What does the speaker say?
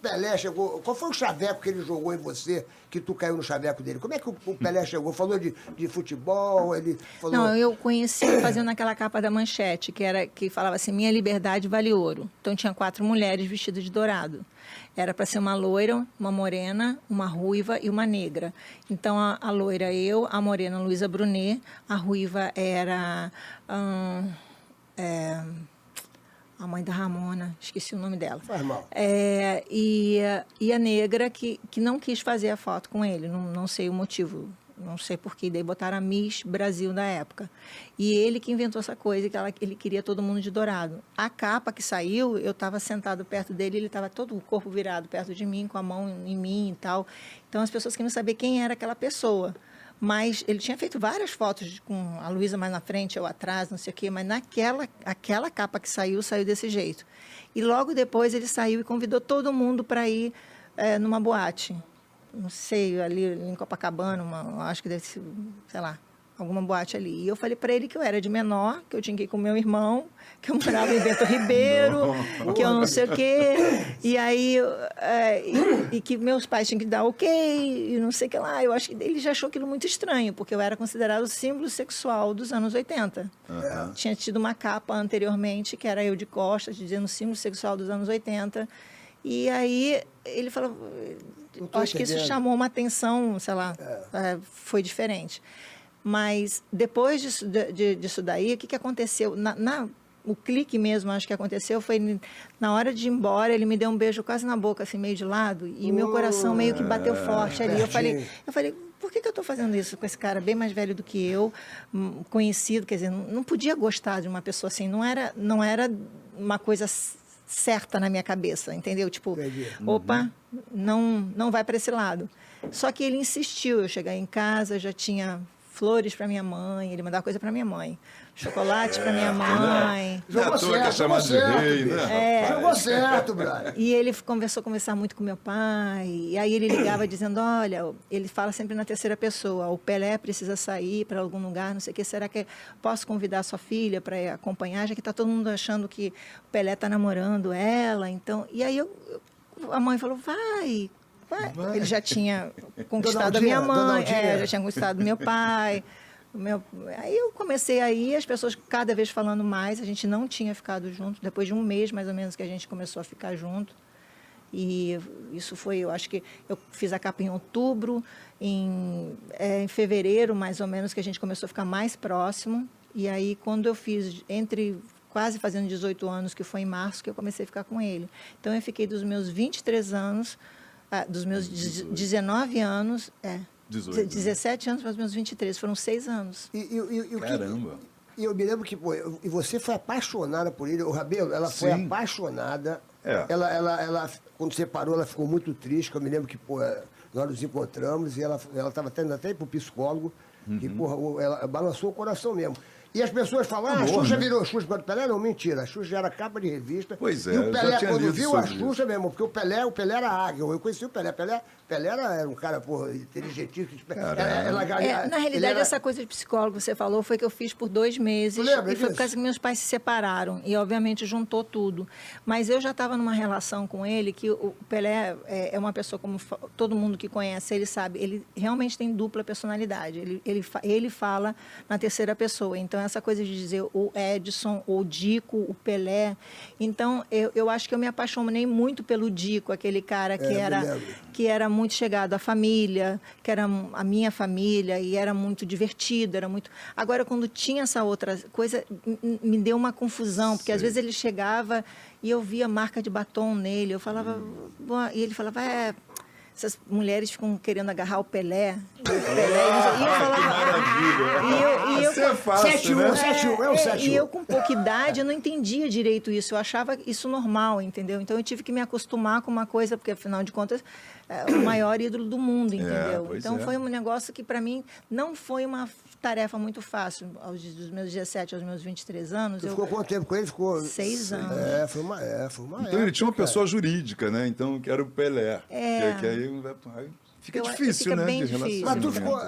Pelé chegou... Qual foi o chaveco que ele jogou em você, que tu caiu no chaveco dele? Como é que o Pelé chegou? Falou de futebol, ele falou... Não, eu conheci ele fazendo aquela capa da Manchete, que falava assim, minha liberdade vale ouro. Então tinha 4 mulheres vestidas de dourado. Era para ser uma loira, uma morena, uma ruiva e uma negra. Então a loira eu, a morena Luísa Brunet, a ruiva era... a mãe da Ramona, esqueci o nome dela. Faz mal. E a negra que não quis fazer a foto com ele, não sei o motivo, não sei porquê. Daí botaram a Miss Brasil da época. E ele que inventou essa coisa, que ele queria todo mundo de dourado. A capa que saiu, eu estava sentado perto dele, ele estava todo o corpo virado perto de mim, com a mão em mim e tal. Então as pessoas queriam saber quem era aquela pessoa. Mas ele tinha feito várias fotos com a Luísa mais na frente, eu atrás, não sei o quê, mas aquela capa que saiu desse jeito. E logo depois ele saiu e convidou todo mundo para ir numa boate. Não sei, ali em Copacabana, acho que deve ser, sei lá, alguma boate ali. E eu falei para ele que eu era de menor, que eu tinha que ir com meu irmão, que eu morava em Bento Ribeiro, que eu não sei o quê. E aí, e que meus pais tinham que dar ok, e não sei o que lá. Eu acho que ele já achou aquilo muito estranho, porque eu era considerado o símbolo sexual dos anos 80. Tinha tido uma capa anteriormente, que era eu de costas, dizendo símbolo sexual dos anos 80. E aí ele falou... Acho que isso chamou uma atenção, sei lá, foi diferente. Mas depois disso daí, o que aconteceu? O clique mesmo, acho que aconteceu, foi na hora de ir embora, ele me deu um beijo quase na boca, assim, meio de lado, e meu coração meio que bateu forte ali. Eu falei, por que eu estou fazendo isso com esse cara bem mais velho do que eu, conhecido? Quer dizer, não podia gostar de uma pessoa assim, não era uma coisa certa na minha cabeça, entendeu? Tipo, opa, não vai para esse lado. Só que ele insistiu, eu chegar em casa, já tinha flores para minha mãe, ele mandava coisa para minha mãe, chocolate para minha mãe. Jogou certo, jogou certo, jogou certo, brother. E ele começou a conversar muito com meu pai, e aí ele ligava dizendo, olha, ele fala sempre na terceira pessoa, o Pelé precisa sair para algum lugar, não sei o que, será que posso convidar sua filha para acompanhar, já que está todo mundo achando que o Pelé está namorando ela, então... E aí a mãe falou, vai. Ele já tinha conquistado a minha mãe, já tinha conquistado meu pai. Aí eu comecei aí, as pessoas cada vez falando mais, a gente não tinha ficado junto, depois de um mês mais ou menos que a gente começou a ficar junto. E isso foi, eu acho que eu fiz a capa em outubro, em fevereiro mais ou menos que a gente começou a ficar mais próximo. E aí quando eu fiz quase fazendo 18 anos, que foi em março, que eu comecei a ficar com ele. Então eu fiquei dos meus 23 anos... dos meus 19 anos, 17 anos para os meus 23, foram 6 anos. Caramba! E eu me lembro que, e você foi apaixonada por ele, o Rabelo, ela foi apaixonada, ela, quando separou, ela ficou muito triste, que eu me lembro que, nós nos encontramos e ela estava tendo até ir para o psicólogo, e, ela balançou o coração mesmo. E as pessoas falam, a Xuxa virou Xuxa para o Pelé? Não, mentira. A Xuxa já era capa de revista. Pois é, e o Pelé, já tinha quando lido viu a sobre Xuxa mesmo, porque o Pelé era águia. Eu conheci o Pelé. Pelé era um cara, inteligentíssimo. Na realidade, essa coisa de psicólogo que você falou foi que eu fiz por 2 meses. E foi por causa que meus pais se separaram. E, obviamente, juntou tudo. Mas eu já estava numa relação com ele que o Pelé é uma pessoa, como todo mundo que conhece, ele sabe, ele realmente tem dupla personalidade. Ele fala na terceira pessoa. Então, essa coisa de dizer o Edson, o Dico, o Pelé. Então, eu acho que eu me apaixonei muito pelo Dico, aquele cara que era muito chegado à família, que era a minha família, e era muito divertido, era muito... Agora, quando tinha essa outra coisa, me deu uma confusão, porque às vezes ele chegava e eu via marca de batom nele, eu falava... E ele falava, essas mulheres ficam querendo agarrar o Pelé. E eu falava... E eu, com pouca idade, eu não entendia direito isso. Eu achava isso normal, entendeu? Então, eu tive que me acostumar com uma coisa, porque, afinal de contas, o maior ídolo do mundo, entendeu? Então, foi um negócio que, para mim, não foi uma tarefa muito fácil. Dos meus 17 aos meus 23 anos... Você ficou quanto tempo com ele? Ficou 6 anos. Foi uma Então, ele tinha uma pessoa jurídica, né? Então, que era o Pelé. Que aí fica difícil, fica né? Bem difícil. Mas tu ficou...